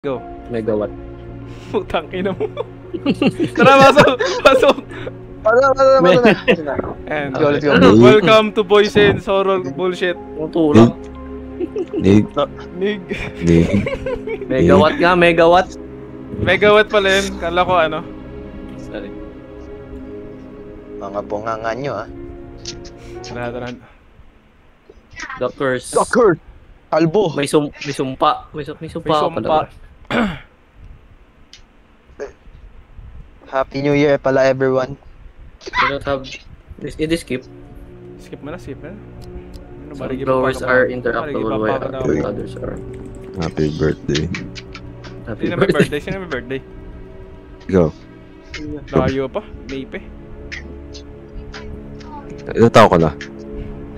Go. Megawatt. Putang ina mo. Tara, pasok. And Let's go. welcome to Boys and Sorrow Bullshit. Tulog. Nig. Megawatt nga, megawatt. Megawatt pala yun. Kala ko ano. Sorry. Mga bunganga nyo Tara. Doctors. Doctor! Kalbo! May sumpa. May sumpa pala. Happy New Year pala everyone. We don't have... It is skip. Skip mo na. Ano, Some blowers are interactable while others are... Happy birthday. Sino may birthday? Sino may birthday? Go. Layo pa. May pa. Ilang tao ka na?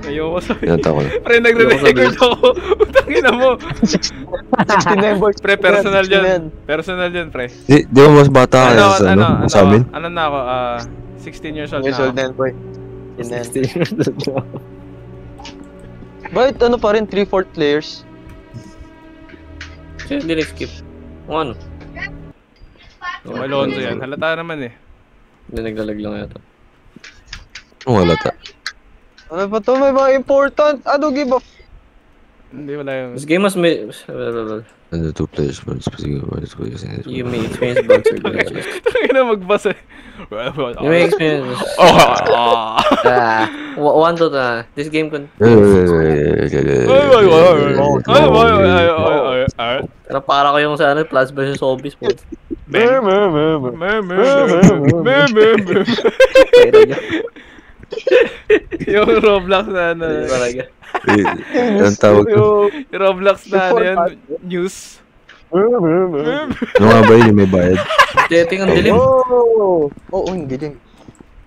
Ayoko sa... Ilang tao ka na? Pre, nagre-record ako. Utangin na mo. 69 boys. Pre, personal yan. Personal yan, pre. Di ba mas bata ka sa sa amin? Ano na ako? 16 years old Years old na ako. na boy. Bakit ano pa rin 3/4 players? Sino hindi skip? Ano? Yung Alonso yan. Halata naman eh. Hindi naglalag lang yata. Wala ta. Ano pa to? May mga important. Ano give up? Hindi, wala yung... This game has may... And the two players for specific words for using this. You may experience bugs or glitches. Tangin na magbasa eh. You may experience... One to the... This game can... Pero para ko yung sa ano, Plants vs Zombies po. Yung Roblox na ano. Ang tawag ko. Yung Roblox na ano yan. News. Ano nga ba yun? May bayad? Dating ang dilim. Oo, yung dilim.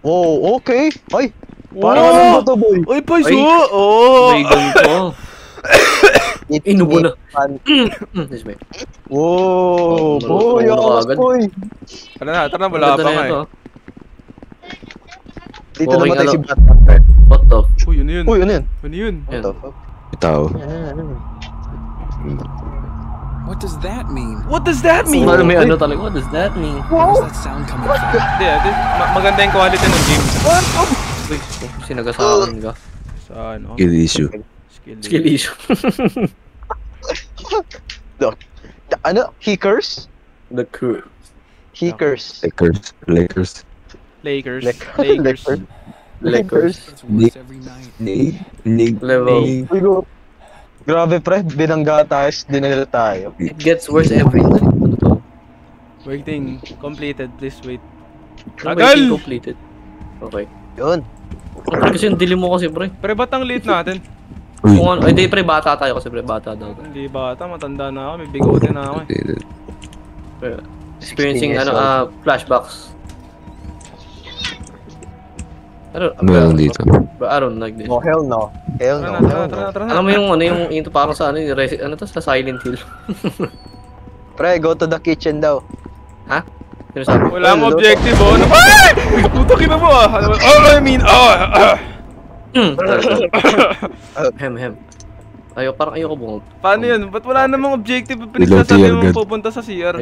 Wow, okay. Ay! Parang ano ba to, boy? Uy, paiso! May ganito. Inubo na. This way. Wow! Boy, yakas, boy! Tara na, wala pa nga eh. Dito Okay, namatay ano? si Batman. What the? Uy, ano yun? Uy, ano yun? Ano yun? What the fuck? May tao. What does that mean? What does that mean? Ano may ano talaga? What does that mean? Where does that sound coming from? Hindi, maganda yung quality ng game. Uy, sinagasakan ka. Sa ano? Skill issue. Skill issue. Ano? Hickers? The crew. Hickers. Lakers. Lakers. It's worse every night. Nig. Level. Grabe pre, binangga tayo, dinala tayo. It gets worse every night. Ano to? Waiting completed, please wait. Tagal! Tagal! Completed. Okay. Yun. Kasi yung dilim mo kasi pre. Pre, ba't ang late natin? Uy. Kung ano, hindi pre, bata tayo kasi pre, bata daw. Hindi bata, matanda na ako, may bigote na ako eh. Pre, experiencing 16 years ano, flashbacks. I Meron dito. I don't like this. Oh, hell no. Hell no. Hell no. Tara Alam na. mo yung ano, yung ito parang sa ano, ano to, sa Silent Hill. Pre, go to the kitchen daw. Ha? Sino sabi? Wala akong objective oh. Ay! Puto kita mo ah. I mean, Hem. Parang ayoko bumaba. Paano yun? Ba't wala namang objective? Pinagsasabi mo pupunta sa CR.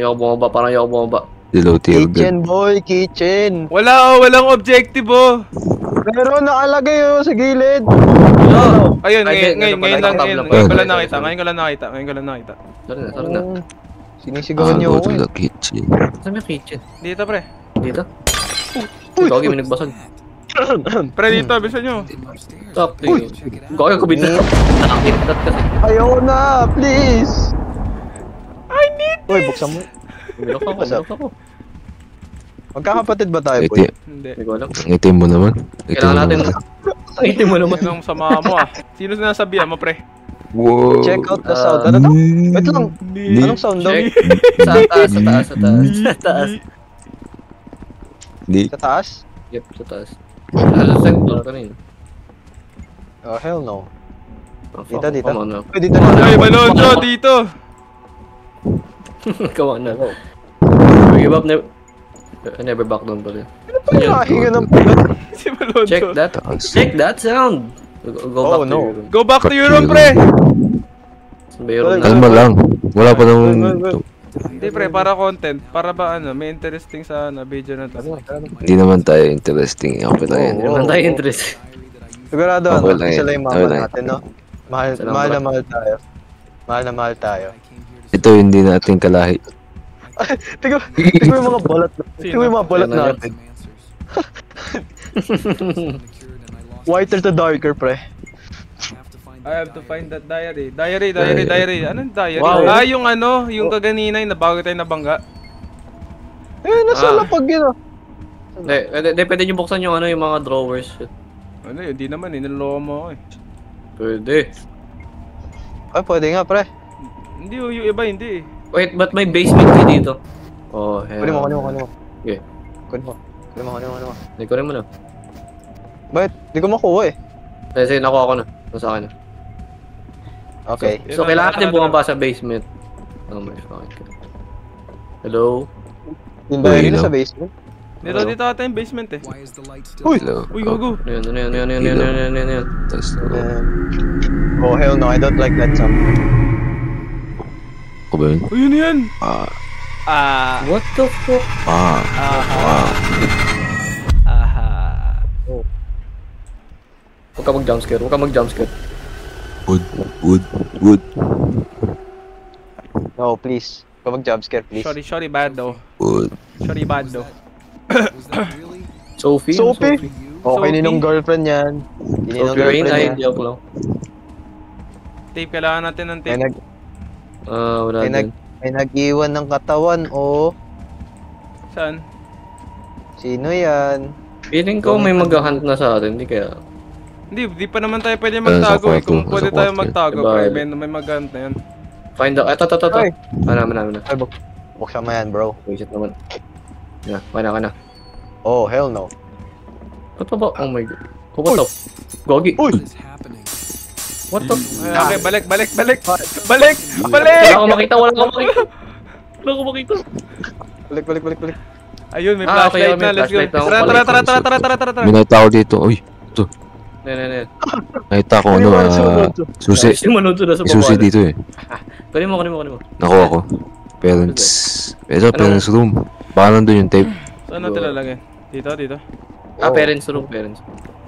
Parang ayoko bumaba. Below tier gun. Kitchen boy, kitchen. Walang objective oh. Pero nakalagay yun sa gilid. Ayun, Ay, ngayon ko lang nakita. Sorry na. Sinisigawan niyo Go ako to eh. the kitchen. Saan yung kitchen? Dito pre. Dito? Gagi, may nagbasag. Pre dito, bisa nyo. Them upstairs. Stop. Check it out. Gagi, kubinat. Nakakinitat kasi. Ayoko na, please. I need Uy, buksan mo. Kumilok ako. Magkakapatid ba tayo, boy? Hindi. Hindi ko alam. Itim mo naman. Kailangan natin. Itim mo naman. Yan ang sama mo ah. Sino sinasabihan mo pre? Wow. Check out the sound. Ano to? Wait lang. Anong sound daw? Check. Sa taas. Sa taas? Yep, sa taas. Ano sa sector kanina? Oh, hell no. Oh, Dito. Come on now. Uy, dito na. Ay, Malonzo, dito! Come on now. Give up, never back down pala. Nakahinga ng Si Malonzo. Check that sound! Go back to your room. Go back to your room, pre! Mayroon na. Kalma lang. Wala pa nang... Hindi pre, para content. Para ba ano, may interesting sa video na to. Hindi naman tayo interesting. Okay lang yan. Hindi naman tayo interest. Sigurado Okay ano, lang isa yan. lang yung Okay mama lang. natin, no? Mahal, Salamat. mahal na mahal tayo. Mahal na mahal tayo. Ito hindi natin kalahi. Tingnan mo yung mga balat. Tingnan mo yung mga balat Sino yan? natin. Whiter to darker, pre. I have to find that diary. Diary. Anong diary? Wow. Ah, yung ano, yung kaganinay na bago tayo nabangga. Nasa lapag yun, oh. Hindi, pwede nyo buksan yung ano, yung mga drawers. Ano yun, di naman, iniloko mo ako eh. Pwede. Ay, pwede nga, pre. Hindi, yung iba hindi eh. Wait, ba't may basement key dito? Oh, hell. Kunin mo. Okay. Kunin mo. Hindi ko rin mo na. Bakit? Di ko makuha eh. Kasi nakuha ko na. Nasa akin na. Okay. So, kailangan natin bumaba sa basement. Oh my fucking god. Hello? Yung diary Uy, na no. sa basement. Dito ata yung basement eh. Why is the light still Uy! Hello. Uy, gago. Ano yan. Tapos, Oh, hell no. I don't like that sound. ako ba yun? Uy, yun yan. Ah, What the fuck? wow. Aha. Huwag ka mag-jumpscare. Wood. No, please. Huwag ka mag-jumpscare, please. Sorry, bad though. Wood. Sorry, bad though. Was that really Sophie? Sophie? you? Okay, Sophie? ninong girlfriend yan. Ninong Sophie Rain? girlfriend Ay, yan. joke lang. Tape, kailangan natin ng May, tape. nag, Wala may, nag, din. may nag-iwan ng katawan, oh. Saan? Sino yan? Feeling ko may mag-hunt na sa atin, hindi kaya. Hindi pa naman tayo pwede magtago eh. Kung Nasa pwede kwarto, tayo nasa magtago, kwarto. pre, Diba? may magant na yan. Find out. Ito. Ay. Namin na. Ay, buksan mo yan, bro. Wait naman. Wala ka na. Oh, hell no. What ba? Oh my god. What the? Gogi. Uy! What is happening? What the? Okay, balik! Wala akong makita. Wala akong makita. Balik. Ayun, may Ah, okay, flashlight may na. Let's go. flashlight na ako. Tara. May nakita ko dito. Uy, ito. Ne. Nakita ko ano, susi. Simunod na sa May susi baba. dito eh. Kunin mo. Nakuha ko. Parents. Ito, parents room. Baka nandun yung tape. Saan natin lalagyan? Dito. Ah, parents room.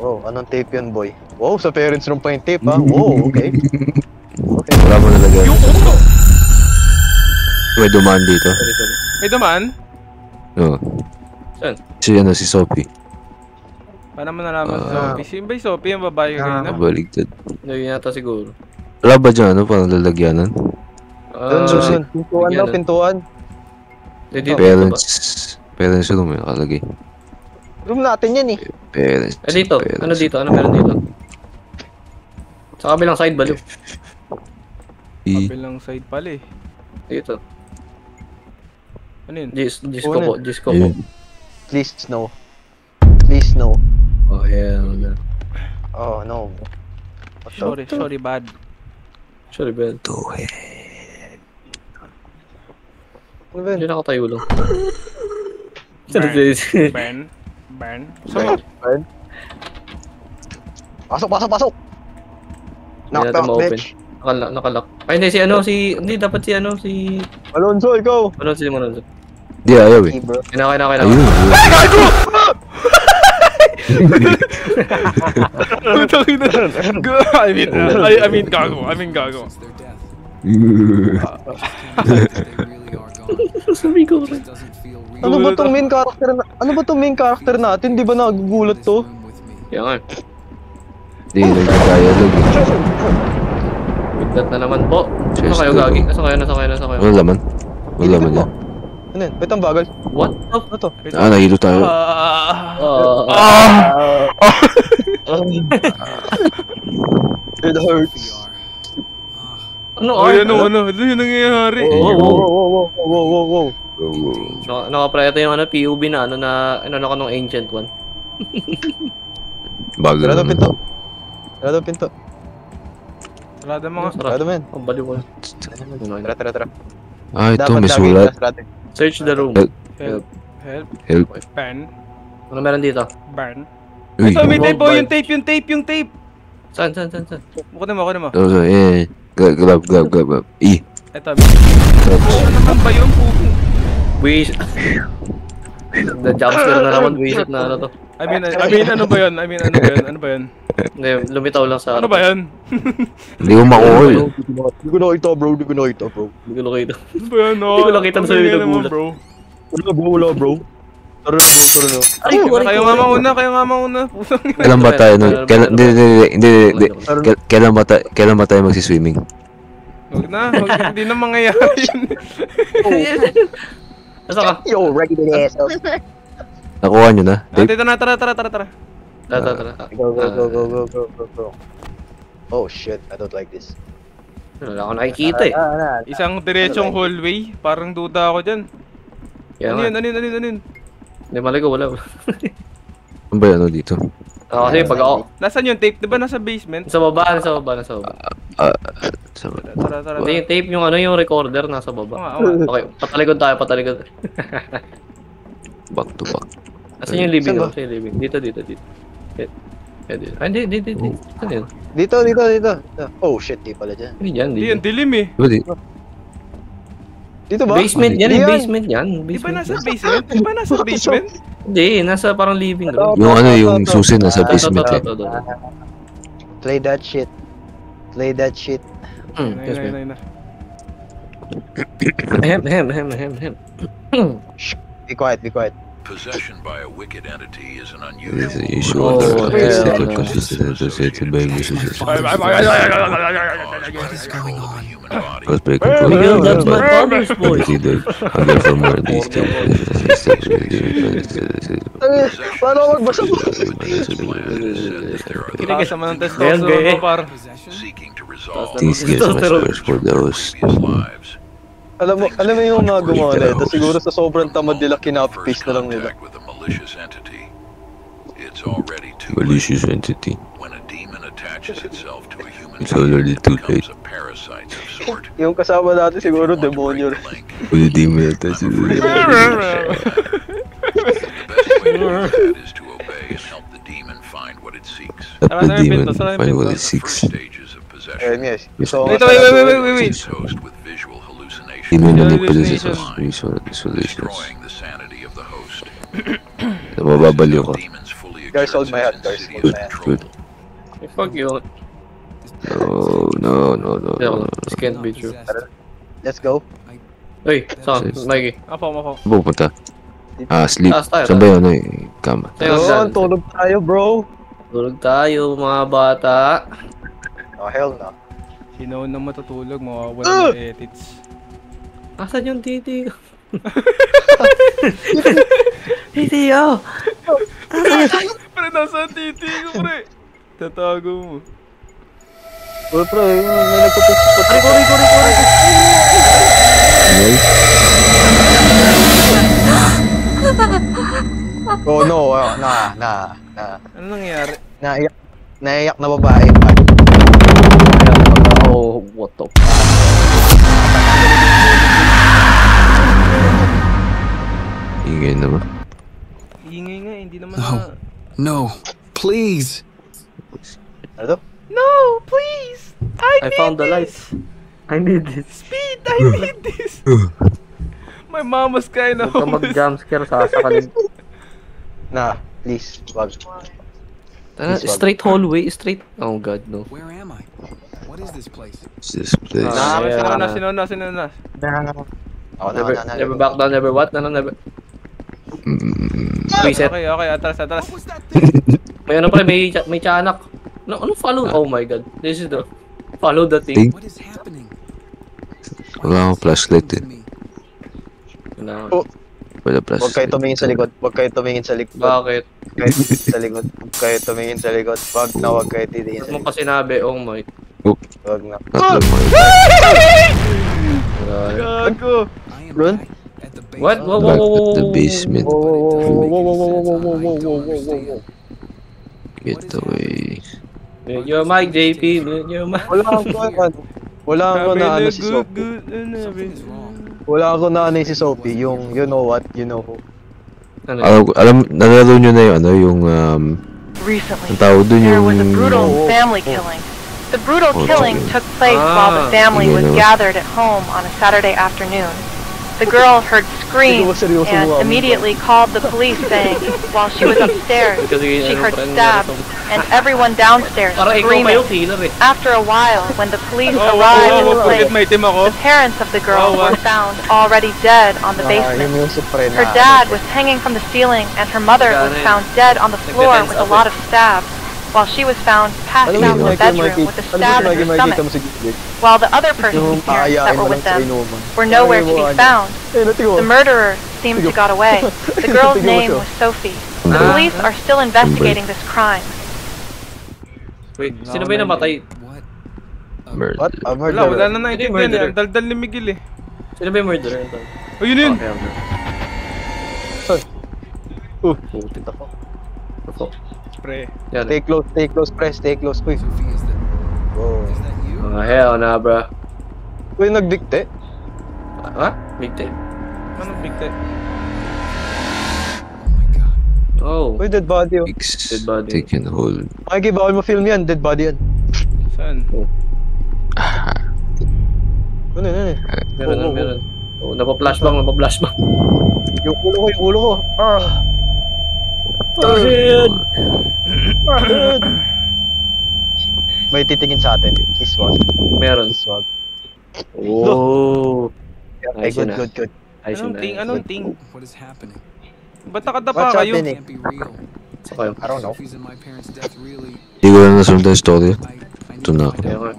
Oh, anong tape yun, boy? Wow, sa parents room pa yung tape, ha? Wow, okay. Wala mo nalagyan. May dumaan dito. Sorry. May dumaan? No. Saan? Si Sophie. Paano mo nalaman sa Sophie? Sino ba yung Sophie? Yung babae kanina? Nabaligtad. Hindi yata siguro. Wala ba dyan, ano, parang lalagyanan? Doon, Susi. pintuan daw, pintuan. Dito ba? Parents room may nakalagay. Room natin yan, eh. Parents. Dito. Ano dito? Ano meron dito? Sa kabilang side, balo. Kabilang side pala eh. Dito. Ano yun? Disco po. Ayun. Please, no. Please, no. Oh, hell no. Oh, no. Sorry, bad. Sorry, Ben. Ano ba Hindi yun? nakatayo lang. Ben. So, Pasok! Hindi Knock, natin ma-open. bitch. Nakalock. Ay, hindi, hindi, dapat si Alonso, ikaw! si Mononzo. Di, ayaw eh. Hey, bro. Kinakain. Ayun. I mean, gago. Since their death, Ayun. they really are gone. Sabi ko rin. It doesn't feel real. Ano ba tong main character natin? Di ba nagugulat to? Room with me. Kaya nga, Di, nagka-dialogue eh. biglat na naman po. Cheers Nasa kayo, to. Gagi? Nasa kayo? Wala laman. Wala laman yan. Ano yun? Wait, ang bagal. What the Ano to? Nahilo tayo. It hurts. VR. Ano? Oh, ano yung nangyayari? Wow. Nakapraya ito yung POV na ano ka nung ancient one. Bagal Sarado naman. pinto. Sarado pinto. Sarado mga. Sarado men. Ang baliw ko. Tara. Ah, ito, Dapat may lagi sulat. sarado. Search the room. Help. Help. Ben. Ano meron dito? Uy. Ito, may tape po. Yung tape. Saan? Kunin mo. So, eh. Grab. Eto, ano naman ba yun? Wish. The jumpscare na naman, wish na ano to. I mean, ano ba yun? Ano ba yun? Hindi, lumitaw lang sa... Ano ba yun? Hindi ko makuha yun. Hindi ko nakita bro. Hindi ko nakita. Ano ba yun? Hindi ko nakita sa video nagulat. bro. Wala bro. Tara na. Ay, Kayo nga mauna. Pusang ina. Kailan ba tayo nun? Hindi. Kailan ba tayo magsiswimming? Huwag na, hindi na mangyayari yun. Asa ka? Yo, ready to ass. Nakuha nyo na? Dave? Dito na, tara. Tara. Go. Oh shit, I don't like this. Wala ako nakikita eh. Isang diretsong hallway, parang duda ako dyan. Ano Yan. yun? Hindi malay ko, wala. Ano ba yan dito? Kasi pag ako... Nasaan yung tape? Diba nasa basement? Nasa baba. Tara. Hindi yung tape, yung recorder nasa baba. Okay, patalikod tayo. Back to back. Asan yung living room? Saan yung living? Dito. Hindi. Saan yun? Dito. Oh shit, di pala dyan. Hindi dyan, Hindi, ang dilim eh. Diba di? Dito ba? Basement yan, basement yan. Di ba nasa basement? Hindi, nasa parang living room. Yung susi nasa basement eh. Play that shit. Yes, Ayun na. Ahem. Be quiet. Possession by a wicked entity is an This unusual is usual. Oh, yeah. Consistent associated by messages. What is going on? Was break control. Miguel, that's my father's voice. Again for more of these Paano magbasa mo? Kinigas naman ng testosterone ko, par. Seeking to resolve These gifts must first for those. previous lives. Alam mo yung mga gumawa na ito, siguro sa sobrang tamad nila, kinapis na lang nila. Contact with a malicious entity. It's already too Malicious late. entity. When a demon attaches itself to a human It's already being, it too late. becomes a parasite of sort. Yung kasama natin siguro, demonyo rin. Pwede di mo yata The best way to do that is to obey and help the demon find what it seeks. At the demon find what it The seeks. first stages of possession. Yes. So, Wait. Its host with visual hallucinations, Demon manipulations visual hallucinations. destroying the sanity of the host. Mababaliw ka. Demons fully Guys, hold my hand, exert guys, Good, control. good. Fuck you. No. This can't be true. let's go. Uy, saan? Mikey. Ako. Pupunta. Sleep. Taas tayo. Saan ba yun? Ay, kama. Yun, tulog tayo bro. Tulog tayo, mga bata. Oh hell no. Sino na matutulog, mawawala ng edits. Asan yung titi ko? Titi ko! Pre, nasa titi ko, pre. Tatago mo. Bro, may nagpupuput. Oh no, nah. Ano nangyari? Naiyak na babae. Oh, what the f***? Ingay naman. Ingay nga, hindi naman No, please. Ano to? No, please! I found the light. I need this. Speed! I need this! My mama's kind of Huwag ka mag-jumpscare, sasakalin. Nah, please, wag. Straight hallway, straight. Oh god, no. Where am I? What is this place? What's this place? Sino na? Oh, Never back down, never what? Never. Reset. Okay, atras. What was that thing? May ano pa, may tiyanak. No, ano follow? Oh my god. This is the follow the thing. What is happening? Wala akong flashlight eh. No. Wala Huwag kayo flashlight. tumingin sa likod. Huwag kayo tumingin sa likod. Bakit? Huwag kayo tumingin sa likod. Huwag kayo titingin sa Ano mo likod. pa sinabi? Oh my. Huwag na. Not lang mga. Gago! I am Run? back at the base What? of Whoa, Back whoa, whoa, at the whoa, basement. Get away. Mute your mic, JP. Mute your mic. Wala ako na ano si Good, Sophie. Something is wrong. Wala ako na ano si Sophie. Yung you know what, you know who. Ano? Alam, nalaro nyo na yung ano, yung ang Recently, tawag dun there yung was a brutal family killing. The brutal Oh, killing chicken. took place while the family was gathered at home on a Saturday afternoon. The girl heard screams and immediately called the police, saying while she was upstairs, she heard stabs and everyone downstairs Parang ikaw pa screaming. yung killer eh. After a while, when the police Oh, arrived at the bakit place, may team ako? the parents of the girl Oh, were found already dead on the basement. Yung supre na. Her dad was hanging from the ceiling and her mother was found dead on the floor with a lot of stabs, while she was found passed Alam mo out in yung the bedroom with a stab in her makikita mo stomach, sa gilid? while the other persons Yung parents that aayain were mo with lang sa them inuman. were nowhere to be found. Natigo. The murderer seemed to got away. The girl's name was Sophie. The police are still investigating this crime. Wait, sino ba yung namatay? What? Murder. What? A Wala, wala murderer. na Hindi, naintindihan murderer. eh. Ang daldal ni Miguel eh. Sino ba yung murderer ito? Oh, yun yun! Okay, okay. Putit ako. Opo. Pre. Yan. Stay close, press, stay close. Uy. Sophie, Wow. is that you? Hell na, bro. Uy, nagdikte. Ha? Big tape. Anong big time? Oh my god. Oh. Uy, dead body. Oh. Pigs Dead body. taken hold. Mikey, bawal mo film yan. Dead body yan. Saan? Ano, ano, ano. Meron, Oh, oh, meron. Oh, napa-flashbang. Yung ulo ko. Oh, shit! May titingin sa atin. Iswag. Meron. Iswag. Oh. Okay, Ayos yun, good, good. Ayos Anong yun, ting? ayos. Anong ting? What is happening? Ba't nakadapa What's kayo? happening? Can't be real. Okay. I don't know. Sophie's and my parents' death really. Hindi ko lang nasunod ang story. I need Ito na to find ako. out more.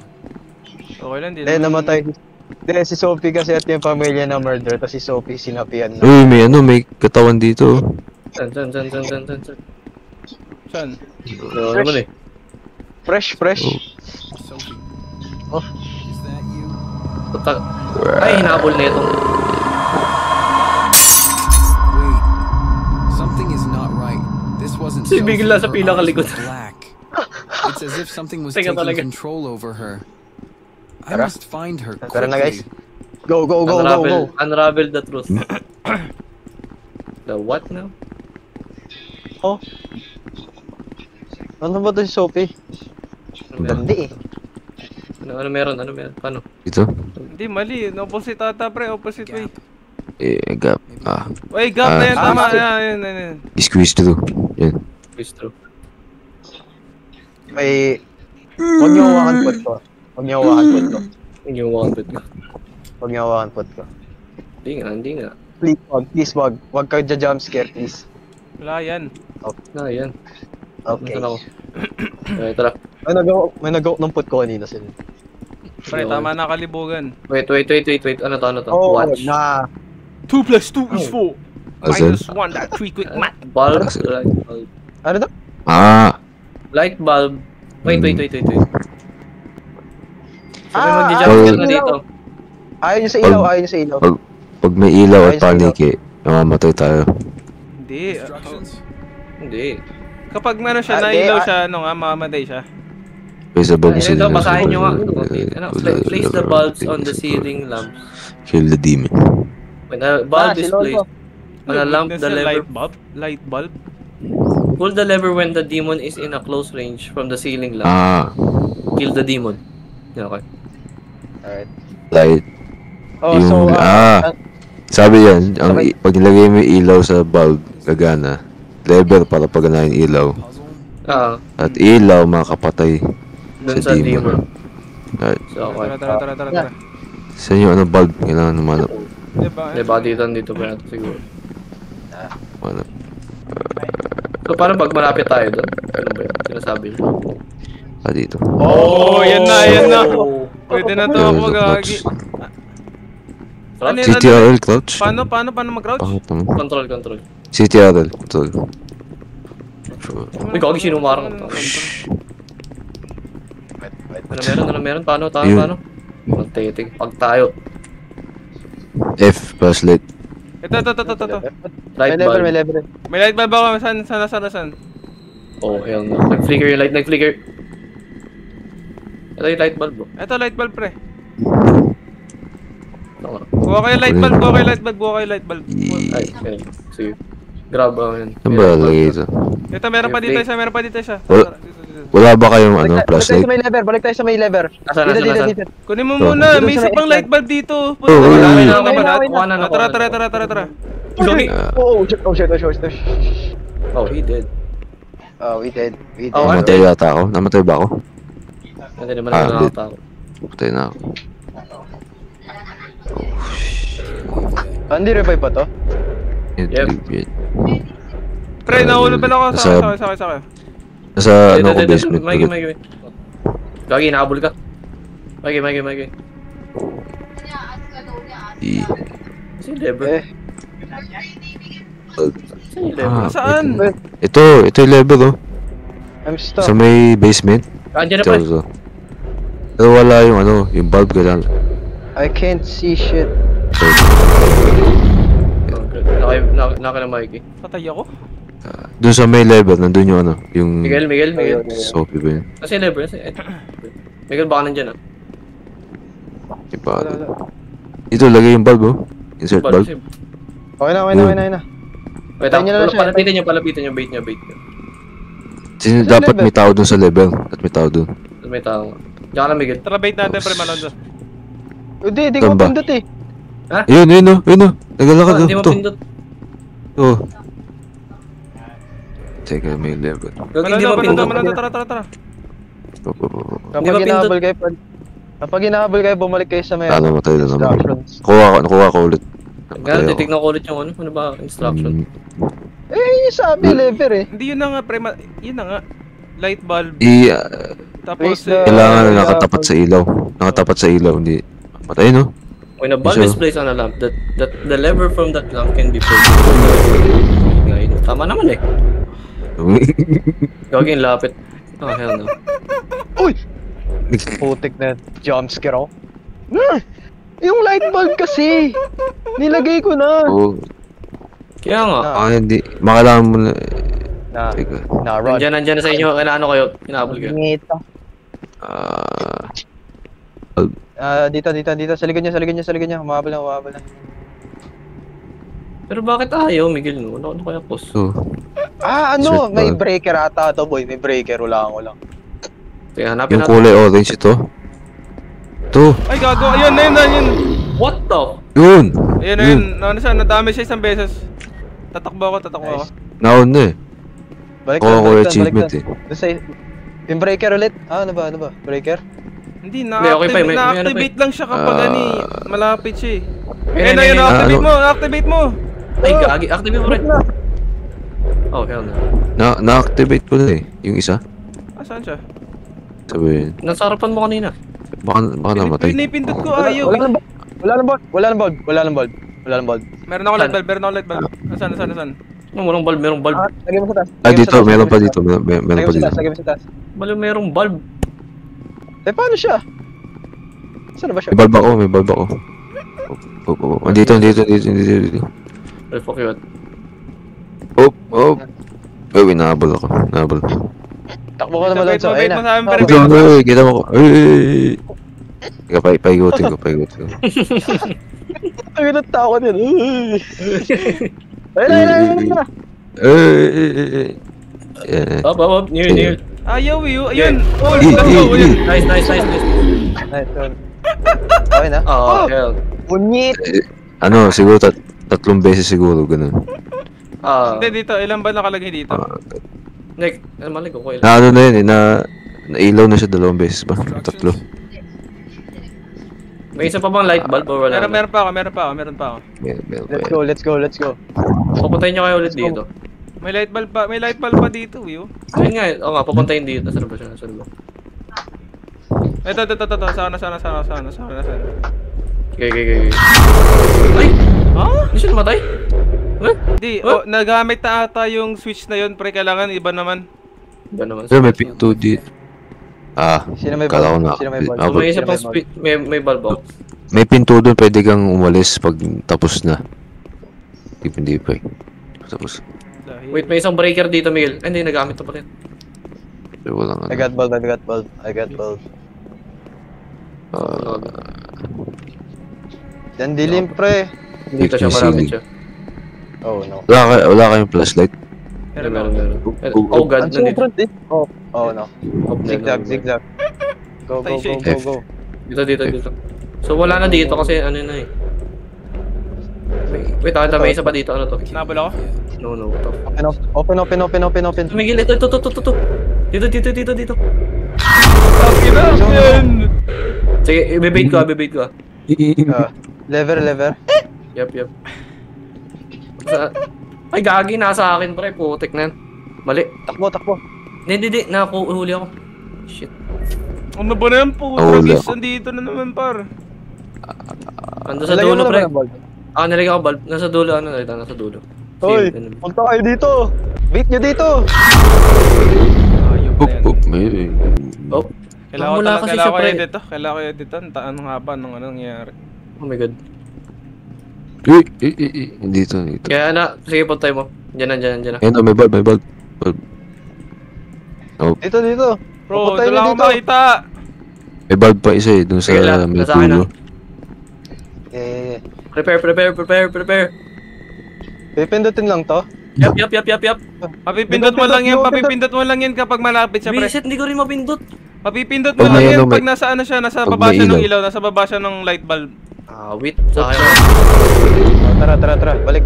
Okay lang, di Hindi, namatay. Hindi, si Sophie kasi at yung pamilya na murder. Tapos si Sophie sinapian na. Uy, may katawan dito. San. Saan? Ano naman eh. Fresh. Sophie. Oh. Is that you? Ay, hinabol na ito. Wait. Something is not right. This wasn't Si Sophie. bigla sa Her pila eyes kalikot. were black. It's as if something was Teka taking talaga. control over her. I Tara. must find her Tara na, guys. quickly. Go. Unravel the truth. The what now? Oh. Ano ba to si Sophie? Gandi eh. Ano meron? Paano? Dito? Hindi, mali. Opposite ata, pre. Opposite way. Gap. Uy, gap na yan. Tama. ah, Yan. Squeeze through. Yan. It's true. May... Huwag niyo hawakan pot ko. Huwag niyo hawakan pot ko. Yung wanted ko. Huwag niyo hawakan pot ko. Hindi nga. Please wag. Huwag kayo jump scare, please. Wala yan. Ah, yan. Okay. Nasaan ako? Tara. May nag-out ng pot ko kanina sila. Pre, tama na kalibugan. Wait. Ano to? Oh, Watch. na. 2 plus 2 is 4. Asan? Minus 1, that 3 quick math. Bulb. Kasi- Light bulb. Ano to? Light bulb. Wait. So, may Ah, mag-jump ah, scare na dito. Ayaw niyo sa ilaw. Pag may ilaw at Ayos na paniki, mamamatay tayo. Hindi. Hindi. Kapag meron siya, Ah, nailaw di, siya, mamamatay siya. Place the bulbs Ito, basahin nyo nga. Place the bulbs on the ceiling lamp. Kill the demon. When a bulb is si Lolo. placed on a lamp, Witness the a lever. Light bulb? Pull the lever when the demon is in a close range from the ceiling lamp. Kill the demon. Yeah, okay. Alright. Light. Oh, so, Sabi yan, Okay. pag nilagay mo yung ilaw sa bulb, gagana. Lever para paganahin yung ilaw. Ah, At ilaw, makakapatay dun sa demon. Alright. So, okay. Tara. Saan yung bulb? Kailangan naman. Diba? Diba, dito pa yata siguro. Ano? So, parang pag malapit tayo doon, ano ba yun? Sinasabi niyo? Dito. Oh, yan na. Oh. Pwede na to Yan, ako crouch. mag-agi. Ano yun? CTRL crouch? Paano mag-crouch? Pangit naman. Control. CTRL control. Uy, gagi, sino umarang? Ano meron? Paano? Yun. Magtitig. Pag tayo. F, flashlight. Ito. Light May bulb. level. May light bulb ako. Saan? Oh, ayan nga. Nag-flicker yung light. Ito yung light bulb. Oh. Ito, light bulb, pre. Ito nga. Buha kayo light bulb. Ay, okay. Sige. Grab ako yun. Saan ba lalagay ito? Ito, meron pa dito isa. Wala. Dito. Wala ba kayong ano, Balik tayo flashlight? sa may lever, balik tayo sa may lever. Nasaan, Dito, nasaan, dito, nasaan? dito. Kunin mo Oh. muna, Dito may sa isa may pang light bulb dito. Puta, Oh, wala oh, na, oh. lang Okay naman. na, okay na. Kuha na, Ah, kuha Tara, na. tara, tara, tara, tara. Gagi. Oh, shit, oh, shit, oh, shit, oh, shit. Oh, he did. Oh, we dead, we Oh, dead. Namatay yata ako. Namatay ba ako? Hindi naman Ah, ako hindi. nakakatawa. Patay na ako. Hindi revive pa to? Yep. Pre, nahulog ba ako? Nasa- Sakay. Nasa ano ko Dito, basement. Magi. Gagi, nakabul ka. Magi. Kasi lever. Eh, Kasi lever. Saan? Ito yung level oh. I'm stuck. Sa may basement. Andiyan na pa. Ito. Pero wala yung ano, yung bulb kailangan. I can't see shit. Naka na Mikey. Patay ako? Doon sa may level, nandun yung ano, yung... Miguel. Sophie ba yun? Kasi lever. Miguel, baka nandyan ah. Iba. Dito, lagay yung bulb oh. Insert bulb. Okay na. Wait, Tayo niyo na lang siya. palapitin niyo, bait niyo. Sino Sa dapat level? may tao doon sa level? At may tao doon. May tao. Diyan ka na, Miguel. Tara, bait natin, pre, Malonzo. Hindi ko Saan ba? pindot eh. Ayun oh. Nagalakad oh. Hindi mo Ito. pindot. Oh. Teka, may level. Gagi, hindi mo pindot. Malonzo, tara. Kapag hinahabol kayo, bumalik kayo sa may Namatay na naman. instructions. Nakuha ko ulit. Nga, titignan ko ulit yung ano ba, instruction. Yung sabi, lever eh. Hindi, yun na nga, pre, yun na nga. Light bulb. Tapos, Place the- Kailangan nakatapat sa ilaw. Nakatapat sa ilaw, hindi. Matay no? When a bulb Sure. is placed on a lamp, the lever from that lamp can be pulled. Tama naman eh. Gagi, yung lapit. Oh, hell no. Uy! Putik na jumpscare ako. Yung light bulb kasi! Nilagay ko na! Oo. Kaya nga. Hindi. Makailangan mo na. Teka. Rod. Nandyan na sa inyo, kailangan kayo, hinabol kayo. Ngito. Dito. Sa likod niya. Humabal na. Pero bakit ayaw, Miguel, no? Ano kaya cause? So, Ano? Shit, May bulb. breaker ata to, boy. May breaker. Wala. Kaya hanapin yung natin. kulay orange ito. Ito. ay, gago. Ayun. What the? Yun. Ayun. Nadami siya isang beses. Tatakbo ako. Naon na eh. Balik Kuha ko doon. achievement eh. Doon sa... Yung breaker ulit. Ano ba? Breaker? Hindi, okay pa, may ano pa na-activate lang siya kapag malapit siya eh. Ayun, Ayun, ayun, activate mo. Ay, gagi, activate mo rin. Oh, hell no. Na-activate ko na eh. Yung isa. Saan siya? Sabihin. Nasa harapan mo kanina. Baka namatay. Pinipindot ko, ayaw. Wala nang bulb. Meron ako light bulb. Saan? Merong bulb. Lagay mo sa taas. Dito. Meron pa dito. Meron pa dito. Lagay mo sa taas. Merong bulb. Paano siya? Saan ba siya? May bulb ako. Dito. Ay, fuck you. Oh. Ay, winahabol ako. Takbo ko naman doon sa... Wait mo sa amin, pre. Ito, kita mo ko. Ay. Teka, paigutin ko. Ay, natakot yun. Ayun na. Ay. Up. Near. Ayaw eh. Ayun. Nice. Nice one. Okay na? Oh, hell. Unyit! Ano, siguro 3 beses siguro, ganun. Hindi, dito. Ilan ba nakalagay dito? Nick, mali ko. Na ano na yun eh, nailaw na siya 2 beses ba? 3. May isa pa bang light bulb o wala? Meron pa ako. Meron pa Let's go. Pupuntahin nyo kayo ulit dito. May light bulb pa dito, yo. Ayun nga, oo nga, pupuntahin dito. Nasaan ba siya? Ito. Sana. Okay. Ay! Hindi siya namatay? Hindi, nagamit na ata yung switch na yun, pre. Kailangan iba naman. Iba naman. Pero may pinto dito. Sino may kala ko na. bulb? So, may isa pang may bulb ako. May pinto doon, pwede kang umalis pag tapos na. Hindi pa eh. Tapos. Wait, may isang breaker dito, Miguel. Ay, hindi, nagamit na pa rin. Pero walang ano. I got bulb. Dan dilim, pre. Dito siya, malapit siya. Oh, no. Wala kayong flashlight? Meron. Oh, God, Ang nandito. sobrang din. Oh no. Zigzag, zigzag. Go, go, go, go, go. Dito. So wala na dito kasi ano na eh. Wait, may isa pa dito. Ano to? Nabal ako? No. To. Open. Tumigil ito. Dito. Okay na yan! Sige, ibibait ko. Lever. Yup. Ay, gagi, nasa akin pre, putik na yan. Mali. Takbo. Hindi, nakuhuli ako. Shit. Ano ba na yan po? Tragis, andito na naman par. Ando sa dulo pre. Nilagyan ko bulb. Nasa dulo, nasa dulo. Hoy, punta kayo dito. Beat nyo dito. Ayop na yan. Oh. Kailangan ko edit to. Ano nga ba? Anong nangyayari? Oh my god. Dito. Kaya sige puntay mo. Diyan na. Ayun, may bulb. Oh. Dito. Bro, ito lang ako makita. May bulb pa isa eh, dun sa may dulo. Prepare. Pipindutin lang to. Yup. Papipindot mo lang yan kapag malapit siya pre. Bisit, hindi ko rin mapindot. Papipindot mo lang yan pag nasa ano siya, nasa baba siya ng ilaw, nasa baba siya ng light bulb. Wait. Sa akin. Tara. Balik.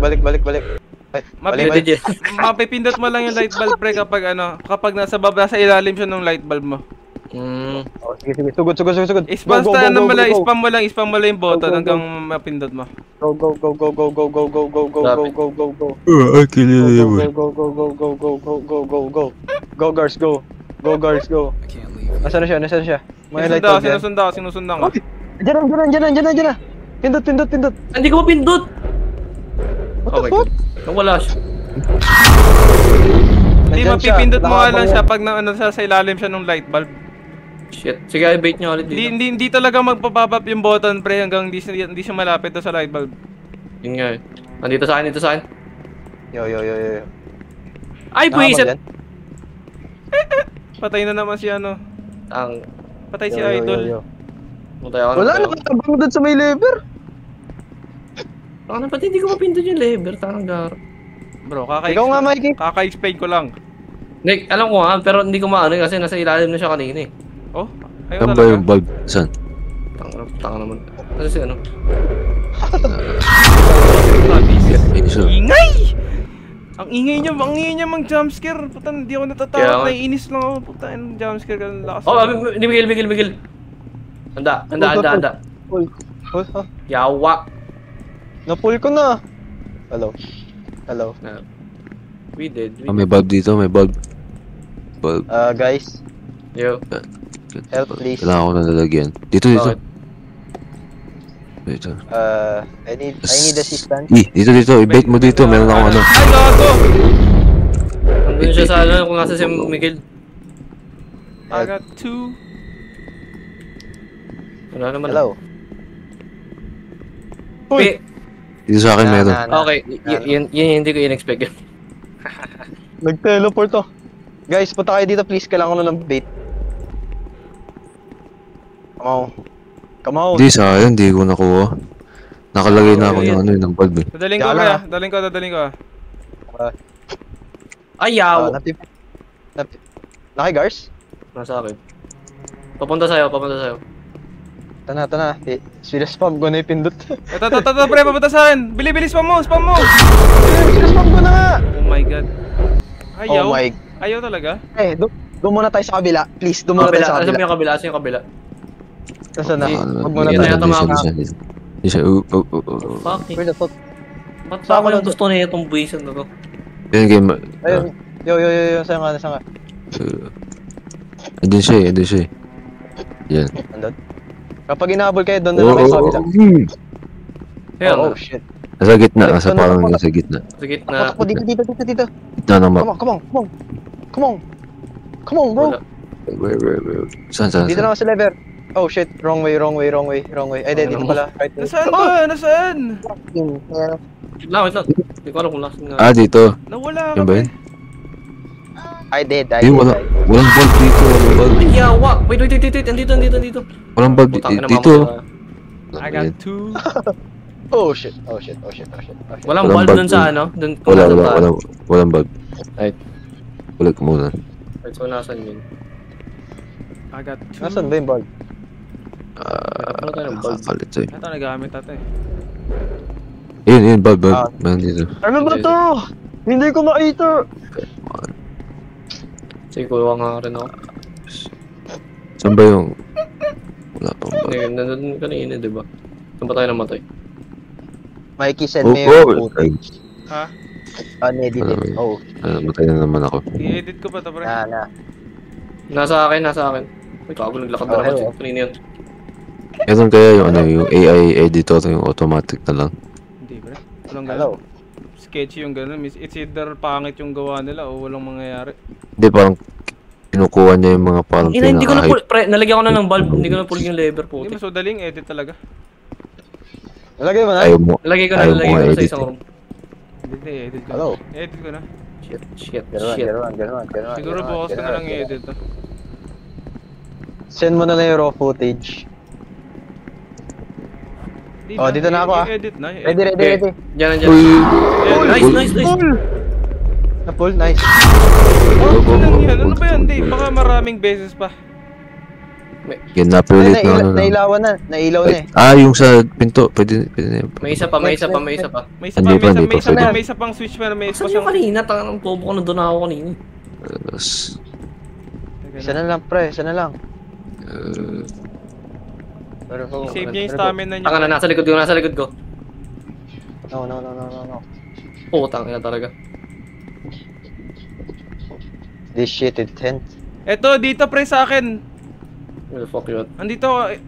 Mapipindot mo lang yung light bulb pre kapag nasa baba, sa ilalim siya ng light bulb mo. Oh, sige. Sugod. Spam mo lang yung button hanggang mapindot mo. Go. Go, guards, go. I can't leave. Nasaan siya? May light bulb yan. Sinusundan ka. Diyan na. Pindot. Hindi ko mapindot. What the fuck? Nawala siya. Hindi, mapipindot mo nga lang siya pag sa ilalim siya ng light bulb. Shit. Sige, i-bait nyo ulit dito. Hindi talaga magpa-pop up yung button pre hanggang hindi siya malapit sa light bulb. Yun nga eh. Nandito sa akin. Yo. Ay, buwisit! Patay na naman si Patay si Idol. Wala, nakatabang doon sa may lever. Pati hindi ko mapindot yung lever. Tangang garo. Bro, Ikaw nga, Mikey. Kaka-explain ko lang. Nick, alam ko nga, pero hindi ko maano kasi nasa ilalim na siya kanina eh. Oh? Saan ba yung bulb? Saan? Tanga naman. Ano si ano? Ingay! Ang ingay niya mang jumpscare. Puta, hindi ako natatakot. Naiinis lang ako. Puta, jumpscare ka ng lakas. Miguel. Handa. Pull. Yawa. Napull ko na. Hello. We did. May bulb dito, may bulb. Guys. Yo. Help please. Kailangan ko na lalagyan. Dito. Bakit? Dito. I need assistance. Dito. I-bait mo dito. Meron akong ano. Ay, gago! Nandun siya sa kung nasa si Miguel. I got 2. Wala naman. Hello. Dito sa akin meron. Okay, yun hindi ko in-expect yun. Nag-teleport to. Guys, punta kayo dito please. Kailangan ko na ng bait. Come on. Hindi sa akin, hindi ko nakuha. Nakalagay na ako ng bulb eh. Dadaling ko. Ay, yaw! Naki-Gars? Nasa akin. Papunta sa'yo. Tana. Spam ko na ipindot. Ito, pre, papunta saan? Bili, spam mo! Spam ko na nga! Oh my god. Ayaw? Oh my. Ayaw talaga? Doon muna tayo sa kabila. Please, doon muna tayo sa kabila. Asan yung kabila? Nasaan na? Huwag muna Hindi tayo. Hindi siya. Fuck Where the fuck? Ba't pa ako yung gusto na itong buwisan na to? Yan game. Ayun. Yo. Saan ka? Andun siya eh. Yan. Andun? Kapag inahabol kayo, doon na lang kayo sa kabila. Ayan. Oh shit. Nasa gitna. Nasa gitna. Sa gitna. Ako, dito. Gitna ng map. Come on, bro. Where? Saan? Dito na ako sa lever. Oh shit, wrong way. Ay, dito pala. Right way. Nasaan ba? Nasaan? Wait lang. Hindi ko alam kung lakas nga. Dito. Nawala Yan ka ba ba? yun? I did. Walang bulb dito. Ay, yawa! Wait. Andito. Walang bulb dito. I got 2. Oh shit. Walang bulb dun sa ano? Walang bulb. Right. Balik ko muna. Wait, so nasan yun? I got 2. Nasaan ba yung bulb? Ano tayo ng bulb? Nakakalit eh. Ito, nagamit natin eh. Yun, bulb. Meron dito. Ano ba to? Hindi ko makita. Sige, kuha nga rin ako. Saan ba yung... Wala pang bulb. Nandun kanina, diba? Saan ba tayo namatay? Mikey, send me your footage. Ha? Unedited. Oh. Matay na naman ako. I-edit ko ba ito, pre? Na. Nasa akin. May kago naglakad na Okay, naman. Kanina yun. Meron kaya yung yung AI editor, yung automatic na lang. Hindi, pre. Walang Hello. gano'n. Sketchy yung gano'n. It's either pangit yung gawa nila o walang mangyayari. Hindi, parang kinukuha niya yung mga parang Hindi ko na pinaka-hype. pre, nalagyan ko na ng bulb. Hindi ko na pull yung lever po. Hindi, mas madaling edit talaga. Nalagay mo na? Ayaw mo. Nalagay ko Ayaw na mo sa edit isang room. Hindi, edit ko. Hello. Edit ko na. Shit. Gano'n. Siguro bukas ko na lang i-edit to. Send mo na yung raw footage. Oh, dito na ako, ah. I-edit na. Ready. Diyan. Nice. Na pull, nice. Oh, lang yan. Ano ba yan? Hindi, baka maraming beses pa. Yan, napilit na ano. Nailawan na. Nailaw na eh. Yung sa pinto. Pwede na yun. May isa pa. May isa pang switch pa na may Saan yung kanina? Tangan ng bobo ko na doon ako kanina. Isa na lang, pre. Isa na lang. Save niya yung stamina niya. Tangan na, nasa likod ko. No. Oo, tangan na talaga. This shit is tent. Eto, dito pre sa akin. Where the fuck yun? Andito ako.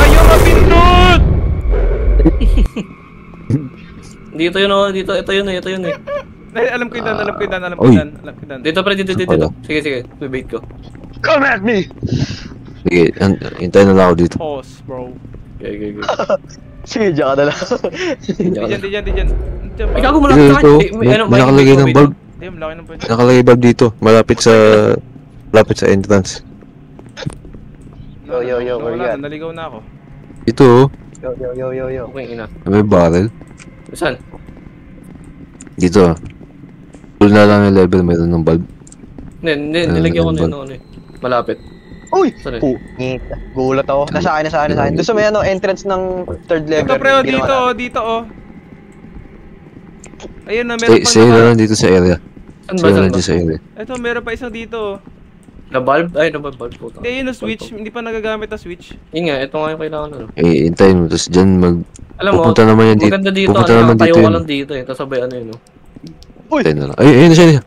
Ayaw mapindot! Dito yun oh, ito yun eh. Alam ko yung dan. Dito pre, dito. Sige, wait ko. Come at me! Sige, hintayin na lang ako dito. Pause, bro. Okay. Sige, diyan ka na lang. Diyan. Ay, gago malapit sa akin. May nakalagay ng bulb. Hindi, malaki ng point. Nakalagay bulb dito. Malapit sa entrance. Yo, where you at? Naligaw na ako. Ito oh. Yo. Okay, ina. May barrel. Saan? Dito. Full na lang yung level. Mayroon ng bulb. Hindi, nilagyan ko na yun ano eh. Malapit. Uy! Saan eh? Pungit. Gulat ako. Nasa akin. Doon sa may entrance ng third level. Ito pre, dito. Ayun na, meron pang Sa'yo na lang dito sa area. Saan Sa'yo na lang ba? dito sa area. Ito, meron pa isang dito. Na bulb? Ay, na bulb po. Hindi, yun na switch. Hindi pa nagagamit na switch. Yun nga, ito nga yung kailangan ano. Hintayin mo. Tapos dyan Alam mo, pupunta naman yan dito. maganda dito, Pupunta ano, naman tayo dito ka yun. lang dito eh. Tapos sabay ano yun oh. Hintayin na lang. Ayun na siya.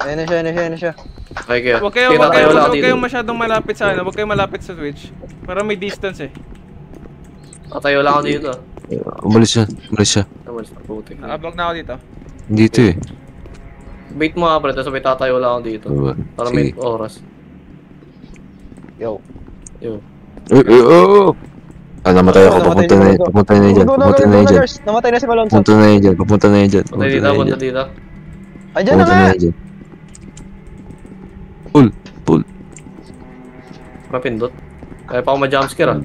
Ayun na siya. Okay, kaya. Huwag kayong masyadong malapit sa ano. Huwag kayong malapit sa switch. Para may distance eh. Tayo lang ako dito. Umalis siya. Nawalis na puti. Nakablock na ako dito. Dito eh. Bait mo nga pala, tapos sabay tatayo lang ako dito. Diba? Para may oras. Yo. Namatay ako. Papunta na yan dyan. Namatay na si Malonzo. Papunta na yan dyan. Punta dito. Andiyan na nga! Pull. Mapindot. Kaya pa ako ma-jumpscare ah.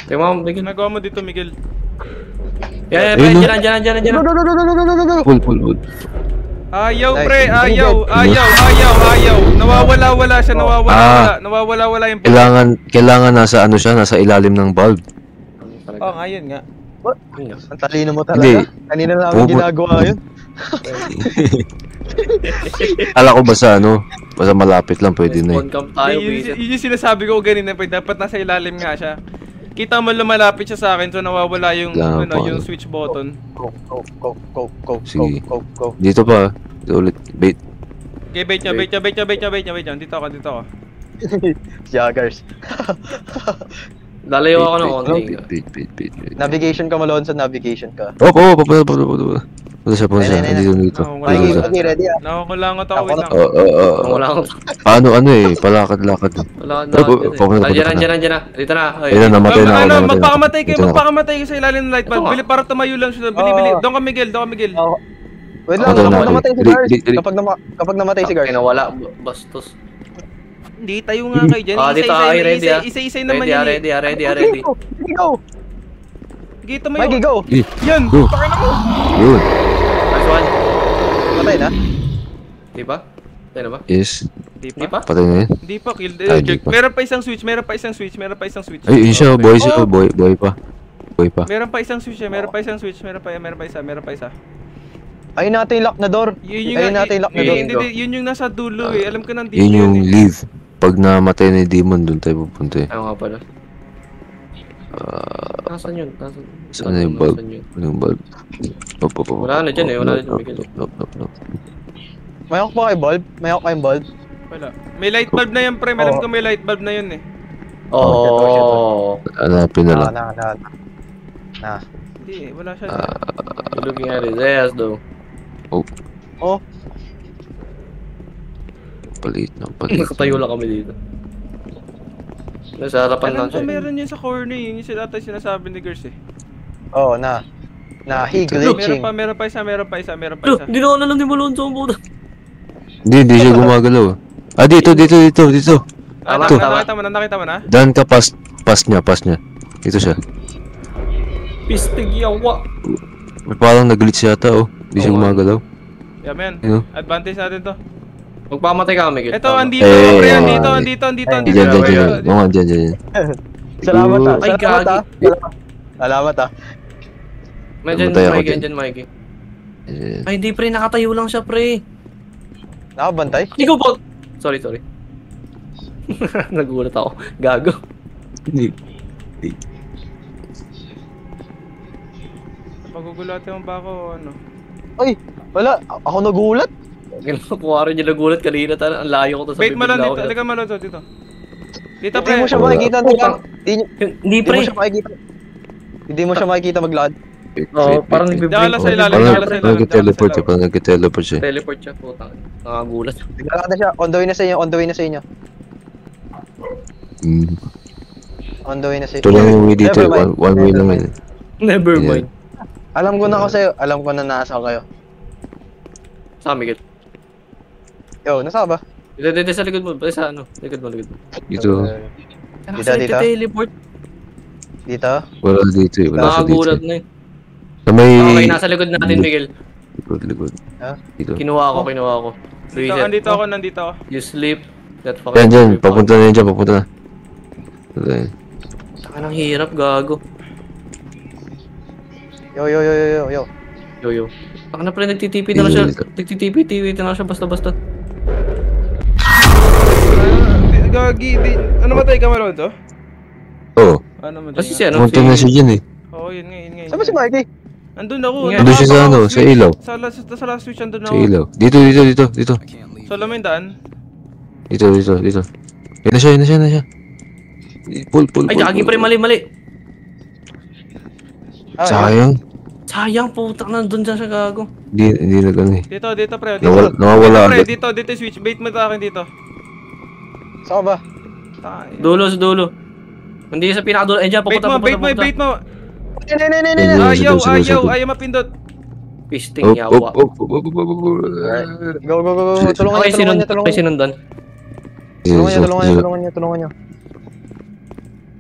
Tingnan mo, Miguel. Nagawa mo dito, Miguel. Yan, Ayun, dyan. Pull. Ayaw, Nice. pre. Ayaw. Nawawala yung Kailangan nasa ano siya, nasa ilalim ng bulb. Oh, ngayon nga. Ang talino mo Hindi. talaga. Kanina lang ang ginagawa yun. Ala ko basta malapit lang pwede na Spawn camp tayo, Yun visit. yung sinasabi ko ganina, pre. Dapat nasa ilalim nga siya. Kita mo lumalapit siya sa akin, so nawawala yung yung switch button. Go. Sige. Dito pa. Dito ulit. Bait. Okay, bait niya. Dito ako. Joggers. Lalayo ako ng konti. Bait. Navigation ka, Malonzo. Navigation ka. Papunta. Punta siya. Dito. Mikey, ready ah. Nakukulangot ako, wait lang. Wala ako. Paano palakad-lakad. Wala Papunta. Dyan na. Dito na. Ayun na, namatay na ako. Magpakamatay Dito na ako. magpakamatay kayo sa ilalim ng light bulb. Ito nga. Bili, para tumayo lang siya. Bili. Doon ka, Miguel. Wait lang, Ako kapag na, namatay si dali. Gars. Kapag namatay si Gars. Kinawala. Bastos. Hindi, tayo nga kayo dyan. Dito ay ready ah. Isa-isa naman yun. Ready. Go! Sige, tumayo. Mikey, go! Yan! Go. Pakina mo! Yun. Nice one. Patay na? Di ba? Patay na ba? Yes. Hindi Di pa. pa? Patay na yan. Hindi pa, kill. Ay, hindi pa. Meron pa isang switch, meron pa isang switch. Ay, yun siya, boy siya, boy pa. Boy pa. Meron pa isang switch, meron pa isa. Ayun natin yung lock na door. Ayun natin yung lock na door. Hindi, yun yung nasa dulo eh. Alam ko nandito Yun yung eh. leave. Pag namatay na yung demon, doon tayo pupunta eh. Ayaw nga pala. Nasaan yun? Saan na yung bulb? Ano yung bulb? Wala na dyan eh, wala na dyan, Miguel. Nope. May hawk ba kayo bulb? May hawk kayong bulb? Wala. May light bulb na yan, pre. Alam ko may light bulb na yun eh. Oh. Hanapin na lang. Na. Hindi eh, wala siya. Looking at his ass though. Oh. Palit. Nakatayo lang kami dito. Nasa harapan lang Alam ko siya. meron yun sa corner eh. Yung sila tayo sinasabi ni Girls eh. Oh, na. He glitching. Meron pa isa. Look, hindi na ako nalang ni Malonzo ang puta. Hindi siya gumagalaw. Dito. Nakita mo na? Daan ka pass niya. Ito siya. Pistig yawa. Parang nag-glitch yata Hindi siya gumagalaw. Yeah, man. Ano? Advantage natin to. Magpamatay ka, Miguel. Ito, andito. Diyan. Salamat ah. Ay, gagi. Salamat ah. Medyan, Mikey. Ay, di pre, nakatayo lang siya, pre. Nakabantay? Ikaw ba? Sorry. Nagulat ako. Gago. Pagugulatin mo ba ako, ano? Ay, wala. Ako nagulat. Kuha rin yung nagulat kanina. Ang layo ko to sa Wait, bibig malon na dito. ako. Halika malon dito. Dito, Hindi pre. mo siya makikita maglakad. Hindi, pre. Hindi mo siya makikita maglakad. Oo, parang nagbiblink. Dala sa ilalim. Parang nag-teleport siya. Teleport siya, putang. Nakagulat. Naglakad na siya. On the way na sa inyo. On the way na sa inyo. Ito lang yung way dito. One way lang yun. Never mind. Alam ko na ako sa'yo. Alam ko na nasa kayo. Saan, Miguel? Yo, nasa ka ba? Dito sa likod mo. Sa ano? Likod mo. Dito. Dito. Teleport. Dito? Wala dito eh. Wala siya dito. Nakagulat na eh. Sa may... Okay, nasa likod natin, Miguel. Likod. Ha? Dito. Kinuha ako. Nandito ako. You sleep. That fucking... Yan. Papunta na. Okay. Taka ng hirap, gago. Yo. Taka na pala, nagtitipi na lang siya. Nagtitipi na lang siya basta-basta. Gagi, ano matay ka malon to? Oo. Ano matay? Kasi siya, ano? Pumunta na siya dyan eh. Oo, yun nga. Saan ba si Mikey? Andun ako. Andun siya sa ano, sa ilaw. Sa last switch andun Sa ako. ilaw. Dito. I can't leave. So, alam mo yung daan? Dito. Yan na siya. Pull. Ay, gagi pa rin, mali. Sayang, putang nandun dyan siya, gago. Hindi na gano'n eh. Dito, pre. Nawawala Pre, agad. dito switch. Bait mo sa akin dito. Saan ka ba? Sa dulo. Hindi sa pinakadulo. Eh, dyan, pupunta. Bait mo. Ne. Ayaw mapindot. Pisting yawa. Go. Tulungan niya. Sinundan. Tulungan niya.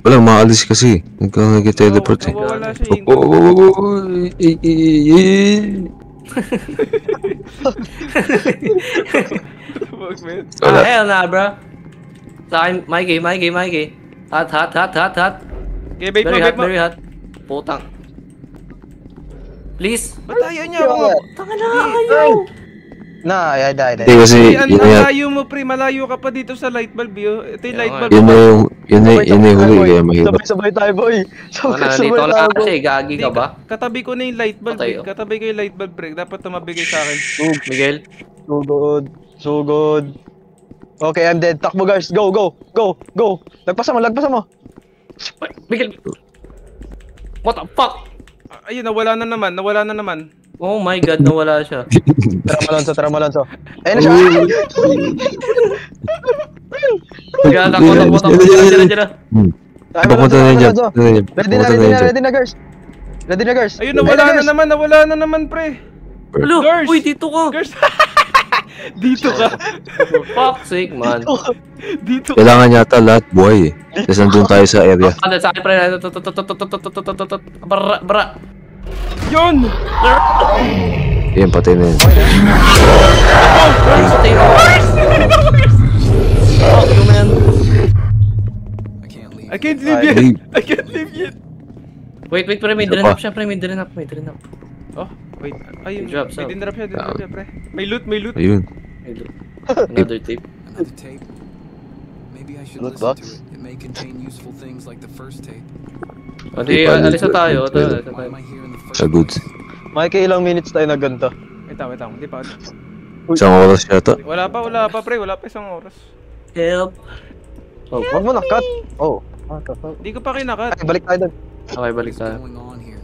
Walang maalis kasi. Nag-teleport eh. Nawawala siya. Hell nah, bro. Sa akin, Mikey. Hot. Okay, bait mo. Very hot. Putang. Please. Ba't ayaw niya ako? Tanga na, ayaw. Ay. Hindi kasi Ang yun na layo mo, pre. Malayo ka pa dito sa light bulb, yo. Ito yung light bulb. yun na yung huli kaya mahirap. Sabay tayo, boy. Nandito na kasi, gagi ka ba? Katabi ko na yung light bulb. Patay, oh. Katabi ko yung light bulb, pre. Dapat tumabigay sa akin. Miguel. So good. Okay, I'm dead. Takbo guys. Go. Lagpasan mo. Miguel. What the fuck? Ayun, nawala na naman. Oh my god, nawala siya. Tara, Malonzo. Ayun na siya. Takbo. Diyan na. Papunta na yun dyan. Ready na, girls. Ayun, nawala na naman, pre. Hello, Girls! uy, dito ka. Girls! Dito ka. For fuck's sake, man. Dito ka. Kailangan yata lahat buhay eh. Tapos nandun tayo sa area. Sa akin, pre. Bra. Yun! Yan, patay na yan. Patay na. Oh, man. I can't leave. I can't live yet! Leave. I can't live yet! Wait, pre, may Isa drain pa. up siya, pre, may drain up. Oh, wait. Ayun, Drop, may so. dinrap siya, pre. May loot. Ayun. Another tape. Another tape. Maybe I should Loot listen box? to it. It may contain useful things like the first tape. O di, alis na tayo. Ito, alis na Why tayo. am I here in the first Sa goods. place? Mikey, ilang minutes tayo na ganito? Wait lang. Hindi pa. Isang oras yata. Wala pa, pre. Wala pa isang oras. Help. Oh, Wag mo na-cut. Oh. What the fuck? Hindi ko pa kinakat. Ay, balik tayo dun. okay, balik What's tayo. going on here?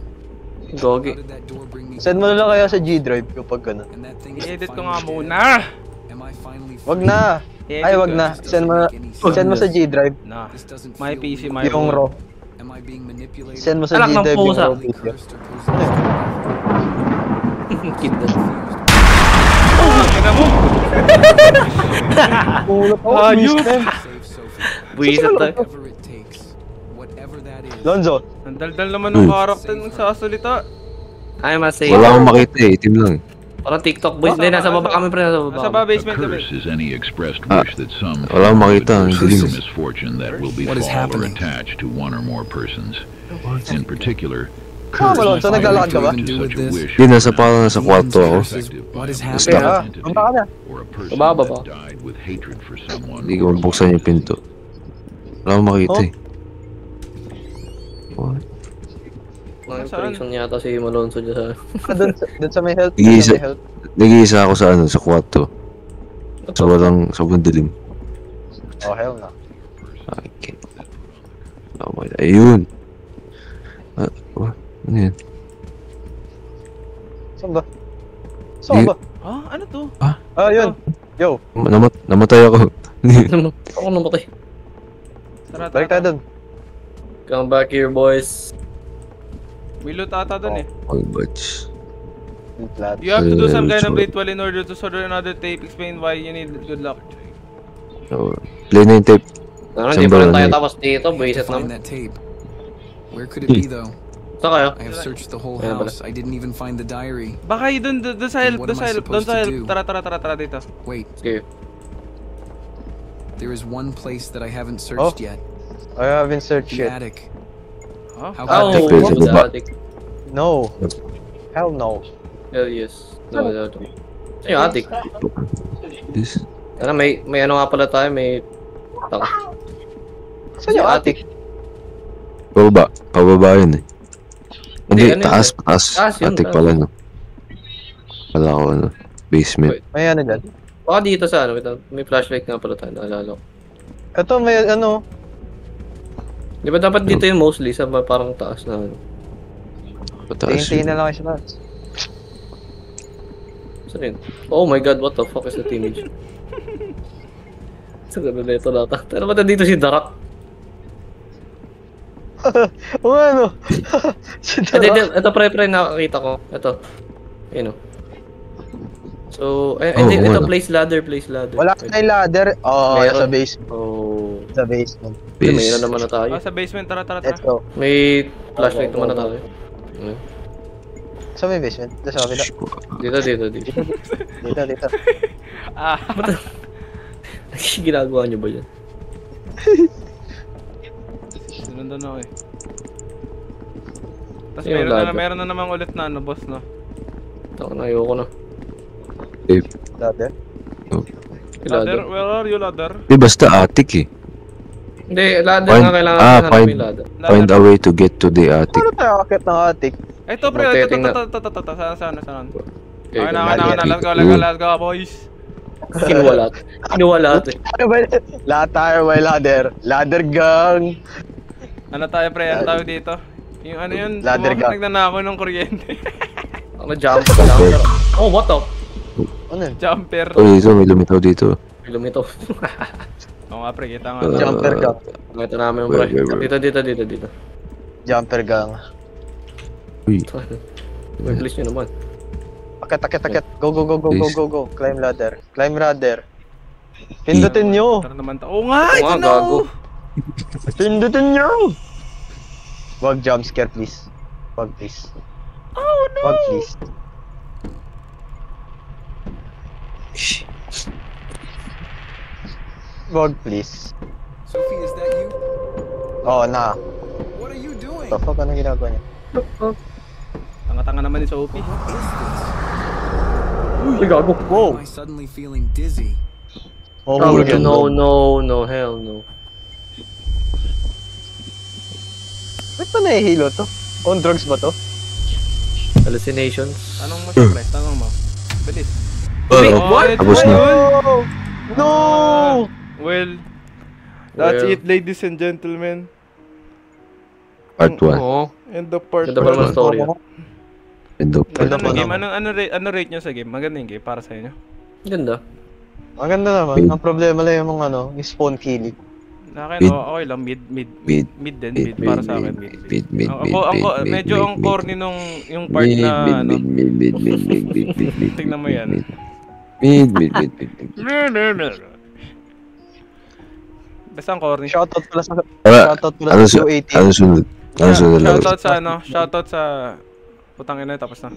Gogi. How did that door bring me Send mo na lang kaya sa G-Drive kapag gano'n. And that thing is I-edit ko finally nga dead. muna. Am I finally Wag free? na. I-edit Ay, wag ko. na. Send mo sa G-Drive. Nah. This doesn't My feel PC, real. my Yung phone. raw. Am I being manipulated? Send mo sa Anak ng G-Drive yung pusa. raw video. Cursed or possessed? Kid na. Tingnan mo. Hayop. Save Sophie. Buwisit tayo. Whatever it takes. Whatever that is. Lonzo. Ang daldal naman ng karakter ng sasalita. I must say. Wala akong makita eh. Itim lang. Parang TikTok boys. Hindi, nasa baba kami, pre. Nasa Nasa baba. ba basement A kami. curse is any expressed Ah, wish that some wala akong makita, ang dilim. misfortune that will What is befall or happening? attach to one or more persons. In particular, Tama, Lonzo. Naglalakad ka ba? to such a wish Hindi, nasa parang nasa kwarto ako. What is Basta. happening? Ah, punta ka na. or a person Baba that pa. died with hatred for someone. Hindi ko mabuksan yung pinto. Wala akong makita eh. What? Mga Saan? prison yata si Malonzo dyan sa... Dun sa may health. Nag-iisa. Dun sa may health. Nag-iisa ako sa ano, sa kwarto. Sobrang dilim. Oh, hell na. Okay. Wala akong makita. Ayun! What? Ano yan? Saan ba? Saan Di- ba? Ah, ano to? Ah, yun. Yo, Namatay ako. Ako namatay. Tara, balik tayo dun. Come back here, boys. May loot ata dun eh. Oh, batch. Yung plat. You have to do some kind of Sorry. ritual in order to solve another tape. Explain why you need good luck. Oh, play na yung tape. Ano, Saan hindi ba pa rin tayo yun? tapos dito. To Buwisit find naman. that tape. Where could it be though? Saan kayo? I have searched the whole Yeah, but- house. I didn't even find the diary. Baka yun dun sa help, What dun am sa I help, dun supposed sa to help. do? Tara dito. Wait, Sige. there is one place that I haven't searched yet. I haven't searched The shit. attic. Huh? How Oh, could Pwede the baba. attic. No. Hell no. Hell yes. No. Saan yung attic? This? Ano, may ano nga pala tayo, may... Taka. Saan yung attic? Pababa. Pababa yun eh. Hindi, ano yun, taas. Taas yun, Atik taas. pala no. Wala ako ano. Basement. Wait. May ano dyan? Baka dito sa ano, wait lang. May flashlight nga pala tayo, naalala ko. Ito may ano. Di ba dapat dito yung mostly sa parang taas na ano? Pataas Tingin-tingin yun. na lang kayo sa taas. Saan yun? Oh my god, what the fuck is that image? Sa ganda na ito lata. Ano ba dito si Darak? O ano? Si Ito pre, nakakita ko. Ito. Ayun o. So, hindi, ito wala. place ladder. Wala Wait. tayong ladder. Oo, Meron. sa basement. Oh. Sa basement. Mayroon naman na tayo. Ah, sa basement, tara. Let's go. May flashlight naman na tayo. Ano? Sa may basement. Doon sa kabila. Dito. Dito. Ah, Ginagawa niyo ba yan? Sinundan ako eh. Tapos Yung ladder. meron na namang ulit na ano, boss, no? Taka na, ayoko na. Ladder. Ladder, where are you, ladder? Di basta attic eh. Hindi, ladder Find- nga kailangan ah, natin find- may ladder. Find a way to get to the attic. Paano tayo akit ng attic? Ito, pre, Magte-tingnan. ito. Saan? Okay, Okay na, let's go, boys. Kinuha lahat eh. Ano ba? Lahat tayo may ladder. Ladder gang. Ano tayo, pre? Ano tayo dito? Yung ano yun? Ladder gun. Nagnanako ng kuryente. Ano, jump ka lang. Oh, what the? Ano yun? Jumper. Oh, dito. May lumitaw dito. Lumito. Oo nga, pre, kita nga. Jumper gang. Ito namin, bro. Where? Dito. Jumper gang. Uy. May please nyo naman. Akit. Go. Please. Climb ladder. Pindutin nyo. Tara naman ta. Oo nga, Oo ito nga, na. gago. Pindutin nyo. Wag jump scare please. Wag please. Oh no. Wag please. Wag, please. Sophie, is that you? Oo na. What are you doing? So, fuck, anong ginagawa niya? Tanga-tanga naman ni Sophie. What is this? Uy, gago. Why am I suddenly feeling dizzy? Oh, Oh, my God. no, hell no. Ba't pa nahihilo to? On drugs ba to? Hallucinations. Tanong mo siya, pre. Tanong mo. Bilis. What? Tapos na. No! Well, that's Well. it, ladies and gentlemen. Part 1. Oo. End of part Ganda pa naman 1. story. End of part Ganda pa Game, naman. ano rate nyo sa game? Maganda yung game para sa inyo. Ganda. Ang ganda naman. Ang problema lang yung mga yung spawn killing. Akin, Mid. okay lang. Mid din. Mid, Mid para sa akin. Mid. Medyo ang corny nung yung part na ano. Tingnan mo yan. Mid. Basta ang corny. Shoutout pala sa Ano sunod? Ano sunod? Shoutout sa ano? Shoutout sa putang ina tapos na.